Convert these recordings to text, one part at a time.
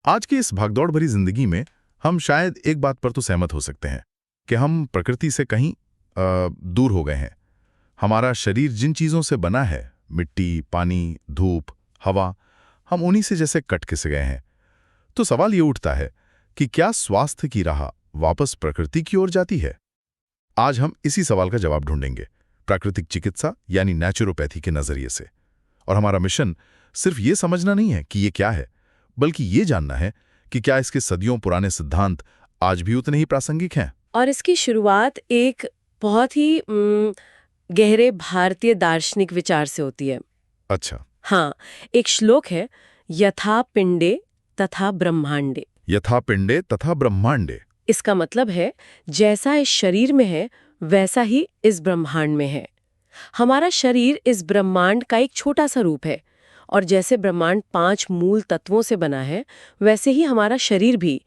आज की इस भागदौड़ भरी जिंदगी में हम शायद एक बात पर तो सहमत हो सकते हैं कि हम प्रकृति से कहीं दूर हो गए हैं। हमारा शरीर जिन चीज़ों से बना है, मिट्टी, पानी, धूप, हवा, हम उन्हीं से जैसे कट से गए हैं। तो सवाल ये उठता है कि क्या स्वास्थ्य की राह वापस प्रकृति की ओर जाती है? आज हम इसी सवाल का जवाब ढूंढेंगे, प्राकृतिक चिकित्सा यानी नेचुरोपैथी के नजरिए से। और हमारा मिशन सिर्फ ये समझना नहीं है कि ये क्या है, बल्कि ये जानना है कि क्या इसके सदियों पुराने सिद्धांत आज भी उतने ही प्रासंगिक हैं। और इसकी शुरुआत एक बहुत ही गहरे भारतीय दार्शनिक विचार से होती है। अच्छा। हाँ, एक श्लोक है, यथा पिंडे तथा ब्रह्मांडे। यथा पिंडे तथा ब्रह्मांडे। इसका मतलब है जैसा इस शरीर में है वैसा ही इस ब्रह्मांड में है। हमारा शरीर इस ब्रह्मांड का एक छोटा सा रूप है, और जैसे ब्रह्मांड 5 मूल तत्वों से बना है वैसे ही हमारा शरीर भी।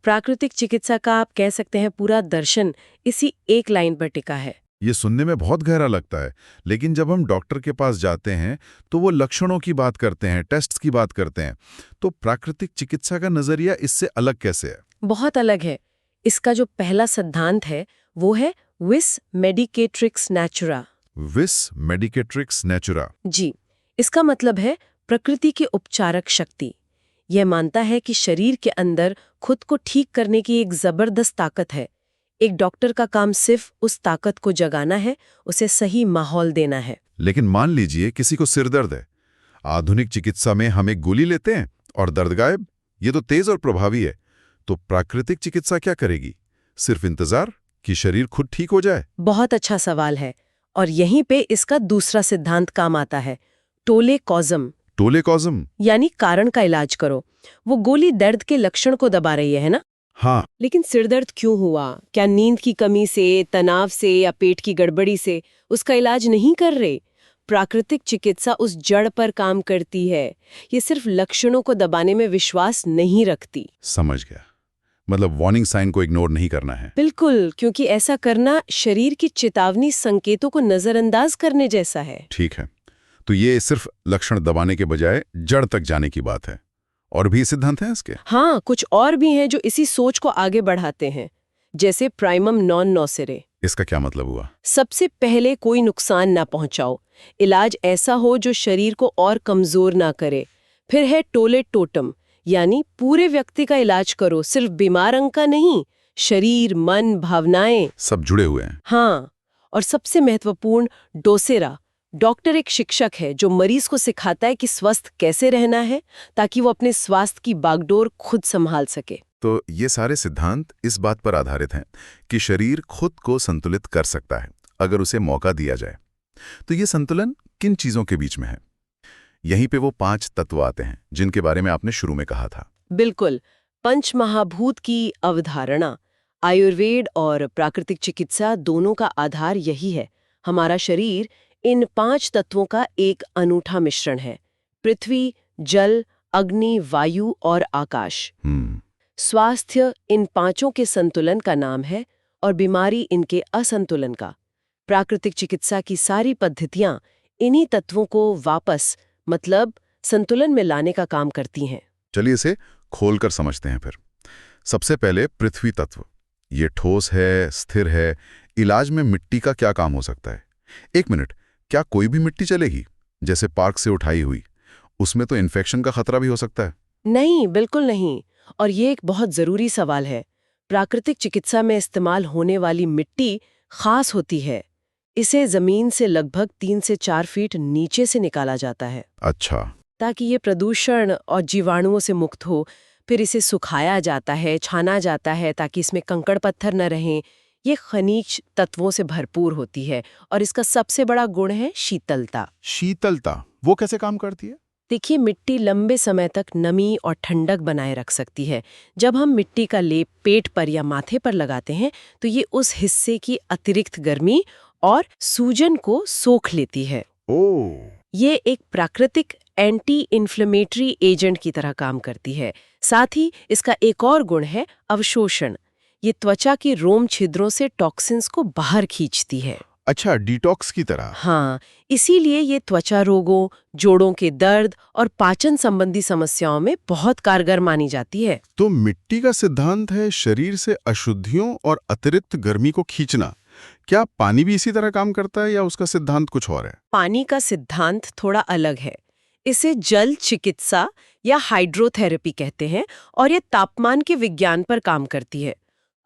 प्राकृतिक चिकित्सा का आप कह सकते हैं पूरा दर्शन इसी एक लाइन पर टिका है। ये सुनने में बहुत गहरा लगता है, लेकिन जब हम डॉक्टर के पास जाते हैं तो वो लक्षणों की बात करते हैं, टेस्ट्स की बात करते हैं। तो प्राकृतिक चिकित्सा का नजरिया इससे अलग कैसे है? बहुत अलग है। इसका जो पहला सिद्धांत है वो है विस मेडिकेट्रिक्स नेचुरा। विस मेडिकेट्रिक्स नेचुरा। जी, इसका मतलब है प्रकृति की उपचारक शक्ति। यह मानता है कि शरीर के अंदर खुद को ठीक करने की एक जबरदस्त ताकत है। एक डॉक्टर का काम सिर्फ उस ताकत को जगाना है, उसे सही माहौल देना है। लेकिन मान लीजिए किसी को सिर दर्द है। आधुनिक चिकित्सा में हम एक गोली लेते हैं और दर्द गायब। ये तो तेज और प्रभावी है। तो प्राकृतिक चिकित्सा क्या करेगी? सिर्फ इंतजार कि शरीर खुद ठीक हो जाए? बहुत अच्छा सवाल है, और यहीं पे इसका दूसरा सिद्धांत काम आता है, टोले कॉजम। टोले कॉजम यानी कारण का इलाज करो। वो गोली दर्द के लक्षण को दबा रही है ना? हाँ। लेकिन सिरदर्द क्यों हुआ? क्या नींद की कमी से, तनाव से या पेट की गड़बड़ी से? उसका इलाज नहीं कर रहे। प्राकृतिक चिकित्सा उस जड़ पर काम करती है। ये सिर्फ लक्षणों को दबाने में विश्वास नहीं रखती। समझ गया। मतलब वार्निंग साइन को इग्नोर नहीं करना है। बिल्कुल, क्योंकि ऐसा करना शरीर की चेतावनी संकेतों को नजरअंदाज करने जैसा है। ठीक है, तो ये सिर्फ लक्षण दबाने के बजाय जड़ तक जाने की बात है। और भी सिद्धांत हैं इसके? हाँ, कुछ और भी हैं जो इसी सोच को आगे बढ़ाते हैं, जैसे प्राइमम नॉन नोसेरे। इसका क्या मतलब हुआ? सबसे पहले कोई नुकसान ना पहुंचाओ। इलाज ऐसा हो जो शरीर को और कमजोर ना करे। फिर है टोले टोटम, यानी पूरे व्यक्ति का इलाज करो, सिर्फ बीमार अंग का नहीं, शरीर, मन, भावनाएं सब जुड़े हुए हैं। हाँ, और सबसे महत्वपूर्ण डोसेरा। डॉक्टर एक शिक्षक है जो मरीज को सिखाता है कि स्वस्थ कैसे रहना है, ताकि वो अपने स्वास्थ्य की बागडोर खुद संभाल सके। तो ये सारे सिद्धांत इस बात पर आधारित हैं कि शरीर खुद को संतुलित कर सकता है अगर उसे मौका दिया जाए। तो ये संतुलन किन चीजों के बीच में है? यहीं पे वो 5 तत्व आते हैं जिनके बारे में आपने शुरू में कहा था। बिल्कुल, पंचमहाभूत की अवधारणा, आयुर्वेद और प्राकृतिक चिकित्सा दोनों का आधार यही है। हमारा शरीर इन 5 तत्वों का एक अनूठा मिश्रण है। पृथ्वी, जल, अग्नि, वायु और आकाश। स्वास्थ्य इन 5 के संतुलन का नाम है, और बीमारी इनके असंतुलन का। प्राकृतिक चिकित्सा की सारी पद्धतियां इन्हीं तत्वों को वापस, मतलब संतुलन में लाने का काम करती हैं। चलिए इसे खोलकर समझते हैं फिर। सबसे पहले पृथ्वी तत्व। ये ठोस है, स्थिर है। इलाज में मिट्टी का क्या काम हो सकता है? एक मिनट, क्या कोई भी मिट्टी चलेगी? जैसे पार्क से उठाई हुई, उसमें तो इन्फेक्शन का खतरा भी हो सकता है। नहीं, बिल्कुल नहीं। और ये एक बहुत जरूरी सवाल है। प्राकृतिक चिकित्सा में इस्तेमाल होने वाली मिट्टी खास होती है। इसे जमीन से लगभग 3 से 4 फीट नीचे से निकाला जाता है। अच्छा। ताकि ये प्रदूषण और जीवाणुओं से मुक्त हो। फिर इसे सुखाया जाता है, छाना जाता है, ताकि इसमें कंकड़ पत्थर न रहें। ये खनिज तत्वों से भरपूर होती है, और इसका सबसे बड़ा गुण है शीतलता। शीतलता वो कैसे काम करती है? देखिए, मिट्टी लंबे समय तक नमी और ठंडक बनाए रख सकती है। जब हम मिट्टी का लेप पेट पर या माथे पर लगाते हैं तो ये उस हिस्से की अतिरिक्त गर्मी और सूजन को सोख लेती है। ओह। ये एक प्राकृतिक एंटी इन्फ्लेमेटरी एजेंट की तरह काम करती है। साथ ही इसका एक और गुण है अवशोषण। ये त्वचा की रोम छिद्रों से टॉक्सिन्स को बाहर खींचती है। अच्छा, डिटॉक्स की तरह। हाँ, इसीलिए ये त्वचा रोगों, जोड़ों के दर्द और पाचन संबंधी समस्याओं में बहुत कारगर मानी जाती है। तो मिट्टी का सिद्धांत है शरीर से अशुद्धियों और अतिरिक्त गर्मी को खींचना। क्या पानी भी इसी तरह काम करता है या उसका सिद्धांत कुछ और है? पानी का सिद्धांत थोड़ा अलग है। इसे जल चिकित्सा या हाइड्रोथेरेपी कहते हैं और ये तापमान के विज्ञान पर काम करती है।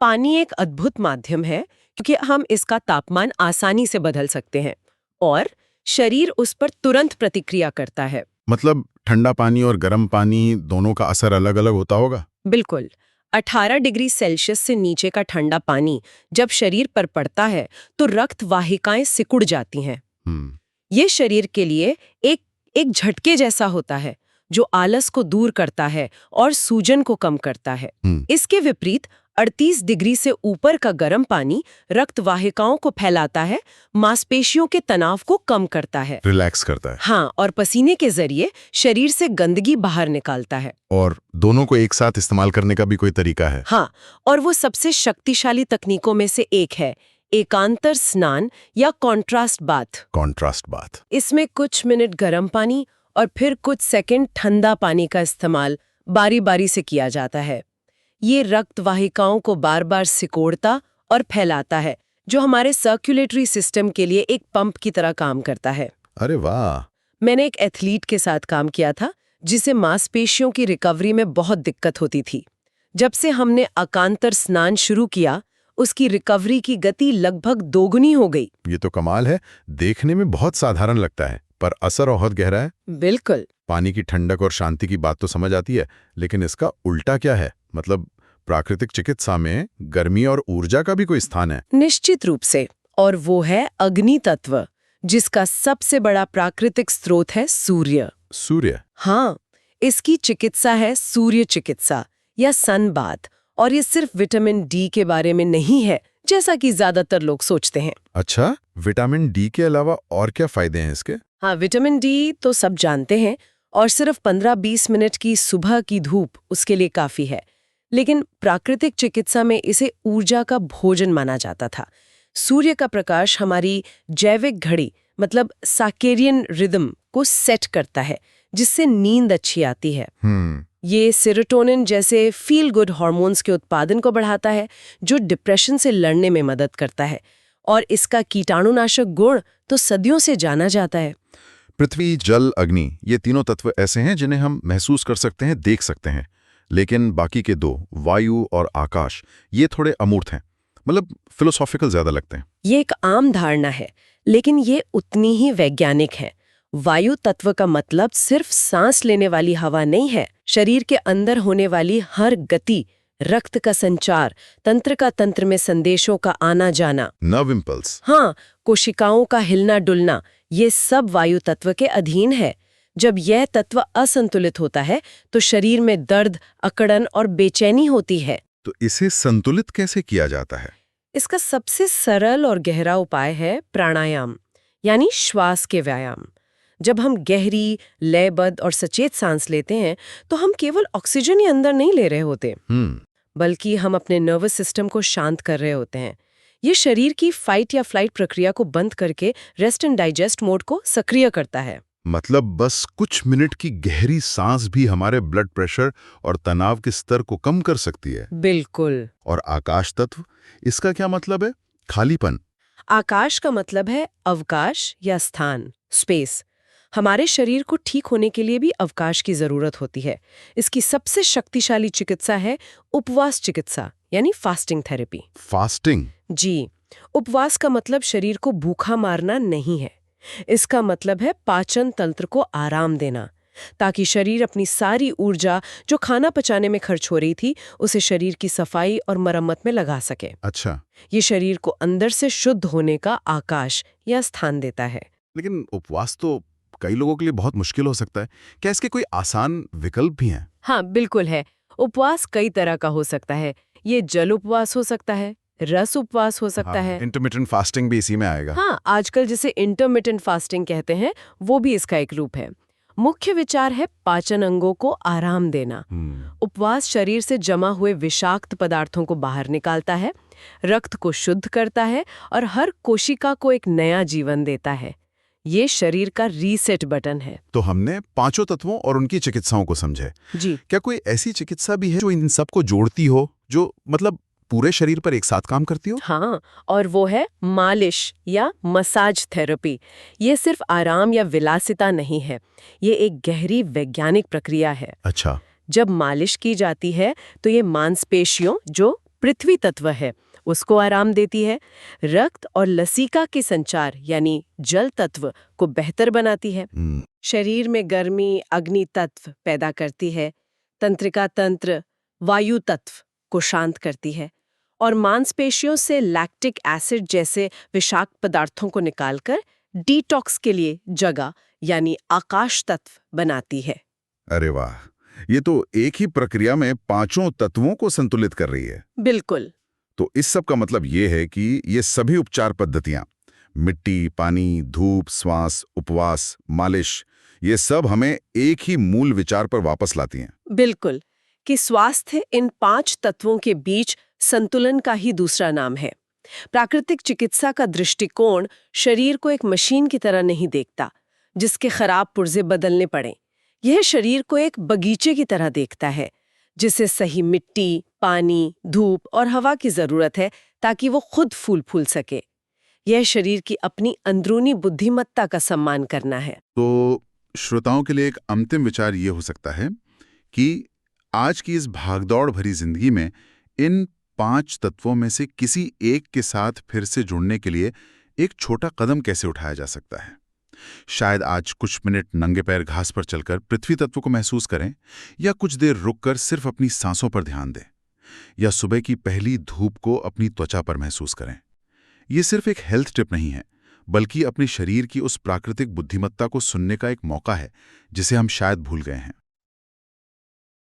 पानी एक अद्भुत माध्यम है क्योंकि हम इसका तापमान आसानी से बदल सकते हैं और शरीर उस पर तुरंत प्रतिक्रिया करता है। मतलब ठंडा पानी और गर्म पानी दोनों का असर अलग-अलग होता होगा? बिल्कुल। 18 डिग्री सेल्सियस से नीचे का ठंडा पानी जब शरीर पर पड़ता है तो रक्त वाहिकाएं सिकुड़ जाती हैं। हम्म। ये शरीर के लिए एक झटके जैसा होता है जो आलस को दूर करता है और सूजन को कम करता है। इसके विपरीत 38 डिग्री से ऊपर का गर्म पानी रक्त वाहिकाओं को फैलाता है, मांसपेशियों के तनाव को कम करता है, रिलैक्स करता है। हाँ, और पसीने के जरिए शरीर से गंदगी बाहर निकालता है। और दोनों को एक साथ इस्तेमाल करने का भी कोई तरीका है? हाँ, और वो सबसे शक्तिशाली तकनीकों में से एक है एकांतर स्नान या कॉन्ट्रास्ट बाथ। Contrast bath. इसमें कुछ मिनट गर्म पानी और फिर कुछ सेकंड ठंडा पानी का इस्तेमाल बारी-बारी से किया जाता है। ये रक्त वाहिकाओं को बार-बार सिकोड़ता और फैलाता है, जो हमारे सर्कुलेटरी सिस्टम के लिए एक पंप की तरह काम करता है। अरे वाह! मैंने एक एथलीट के साथ काम किया था, जिसे मांसपेशियों की रिकवरी में बहुत दिक्कत होती थी। जब से हमने एकांतर स्नान शुरू किया, उसकी रिकवरी की गति लगभग दोगुनी हो गई। ये तो कमाल है। देखने में बहुत साधारण लगता है, पर असर बहुत गहरा है। बिल्कुल। पानी की ठंडक और शांति की बात तो समझ आती है, लेकिन इसका उल्टा क्या है? मतलब प्राकृतिक चिकित्सा में गर्मी और ऊर्जा का भी कोई स्थान है? निश्चित रूप से, और वो है अग्नि तत्व, जिसका सबसे बड़ा प्राकृतिक स्रोत है सूर्य। सूर्य? हाँ, इसकी चिकित्सा है सूर्य चिकित्सा या सन बाथ, और ये सिर्फ विटामिन डी के बारे में नहीं है, जैसा कि ज्यादातर लोग सोचते हैं। अच्छा, विटामिन डी के अलावा और क्या फायदे हैं इसके? हाँ, विटामिन डी तो सब जानते हैं, और सिर्फ 15-20 मिनट की सुबह की धूप उसके लिए काफी है। लेकिन प्राकृतिक चिकित्सा में इसे ऊर्जा का भोजन माना जाता था। सूर्य का प्रकाश हमारी जैविक घड़ी मतलब सर्केडियन रिदम को सेट करता है, जिससे नींद अच्छी आती है। ये सेरोटोनिन जैसे फील गुड हार्मोन्स के उत्पादन को बढ़ाता है, जो डिप्रेशन से लड़ने में मदद करता है, और इसका कीटाणुनाशक गुण तो सदियों से जाना जाता है। पृथ्वी, जल, अग्नि, ये तीनों तत्व ऐसे हैं जिन्हें हम महसूस कर सकते हैं, देख सकते हैं। लेकिन बाकी के दो, वायु और आकाश, ये थोड़े अमूर्त हैं, मतलब फिलोसॉफिकल ज्यादा लगते हैं। ये एक आम धारणा है, लेकिन ये उतनी ही वैज्ञानिक है। वायु तत्व का मतलब सिर्फ सांस लेने वाली हवा नहीं है। शरीर के अंदर होने वाली हर गति, रक्त का संचार, तंत्र का तंत्र में संदेशों का आना जाना, नर्व इम्पल्स। हाँ, कोशिकाओं का हिलना डुलना, ये सब वायु तत्व के अधीन है। जब यह तत्व असंतुलित होता है तो शरीर में दर्द, अकड़न और बेचैनी होती है। तो इसे संतुलित कैसे किया जाता है? इसका सबसे सरल और गहरा उपाय है प्राणायाम, यानी श्वास के व्यायाम। जब हम गहरी, लयबद्ध और सचेत सांस लेते हैं तो हम केवल ऑक्सीजन ही अंदर नहीं ले रहे होते, बल्कि हम अपने नर्वस सिस्टम को शांत कर रहे होते हैं। ये शरीर की फाइट या फ्लाइट प्रक्रिया को बंद करके रेस्ट एंड डाइजेस्ट मोड को सक्रिय करता है। मतलब बस कुछ मिनट की गहरी सांस भी हमारे ब्लड प्रेशर और तनाव के स्तर को कम कर सकती है। बिल्कुल। और आकाश तत्व, इसका क्या मतलब है? खालीपन। आकाश का मतलब है अवकाश या स्थान, स्पेस। हमारे शरीर को ठीक होने के लिए भी अवकाश की जरूरत होती है। इसकी सबसे शक्तिशाली चिकित्सा है उपवास चिकित्सा, यानी फास्टिंग थेरेपी। फास्टिंग? जी, उपवास का मतलब शरीर को भूखा मारना नहीं है। इसका मतलब है पाचन तंत्र को आराम देना, ताकि शरीर अपनी सारी ऊर्जा जो खाना पचाने में खर्च हो रही थी, उसे शरीर की सफाई और मरम्मत में लगा सके। अच्छा। ये शरीर को अंदर से शुद्ध होने का आकाश या स्थान देता है। लेकिन उपवास तो कई लोगों के लिए बहुत मुश्किल हो सकता है। क्या इसके कोई आसान विकल्प भी हैं? हाँ, बिल्कुल है। उपवास कई तरह का हो सकता है। ये जल उपवास हो सकता है, रस उपवास हो सकता है। इंटरमिटेंट फास्टिंग भी इसी में आएगा। हाँ, आजकल जिसे इंटरमिटेंट फास्टिंग कहते हैं, वो भी इसका एक रूप है। मुख्य विचार है पाचन अंगों को आराम देना। उपवास शरीर से जमा हुए विषाक्त पदार्थों को बाहर निकालता है, रक्त को शुद्ध करता है और हर कोशिका को एक नया जीवन देता है। ये शरीर का रीसेट बटन है। तो हमने पांचों तत्वों और उनकी चिकित्साओं को समझे। जी। क्या कोई ऐसी चिकित्सा भी है जो इन सबको जोड़ती हो, जो मतलब पूरे शरीर पर एक साथ काम करती हो? हाँ, और वो है मालिश या मसाज थेरेपी। ये सिर्फ आराम या विलासिता नहीं है, ये एक गहरी वैज्ञानिक प्रक्रिया है। अच्छा। जब मालिश की जाती है तो ये मांसपेशियों, जो पृथ्वी तत्व है, उसको आराम देती है, रक्त और लसीका के संचार यानी जल तत्व को बेहतर बनाती है, शरीर में गर्मी अग्नि तत्व पैदा करती है, तंत्रिका तंत्र वायु तत्व को शांत करती है और मांसपेशियों से लैक्टिक एसिड जैसे विषाक्त पदार्थों को निकालकर डिटॉक्स के लिए जगह यानी आकाश तत्व बनाती है। अरे वाह, ये तो एक ही प्रक्रिया में पांचों तत्वों को संतुलित कर रही है। बिल्कुल। तो इस सब का मतलब ये है कि ये सभी उपचार पद्धतियां, मिट्टी, पानी, धूप, श्वास, उपवास, मालिश, ये सब हमें एक ही मूल विचार पर वापस लाती हैं। बिल्कुल, कि स्वास्थ्य इन 5 तत्वों के बीच संतुलन का ही दूसरा नाम है। प्राकृतिक चिकित्सा का दृष्टिकोण शरीर को एक मशीन की तरह नहीं देखता जिसके खराब पुर्जे बदलने पड़े। यह शरीर को एक बगीचे की तरह देखता है जिसे सही मिट्टी, पानी, धूप और हवा की जरूरत है ताकि वो खुद फूल सके। यह शरीर की अपनी अंदरूनी बुद्धिमत्ता का सम्मान करना है। तो श्रोताओं के लिए एक अंतिम विचार ये हो सकता है कि आज की इस भागदौड़ भरी जिंदगी में इन 5 तत्वों में से किसी एक के साथ फिर से जुड़ने के लिए एक छोटा कदम कैसे उठाया जा सकता है। शायद आज कुछ मिनट नंगे पैर घास पर चलकर पृथ्वी तत्व को महसूस करें, या कुछ देर रुककर सिर्फ अपनी सांसों पर ध्यान दें, या सुबह की पहली धूप को अपनी त्वचा पर महसूस करें। ये सिर्फ एक हेल्थ टिप नहीं है, बल्कि अपने शरीर की उस प्राकृतिक बुद्धिमत्ता को सुनने का एक मौका है जिसे हम शायद भूल गए हैं।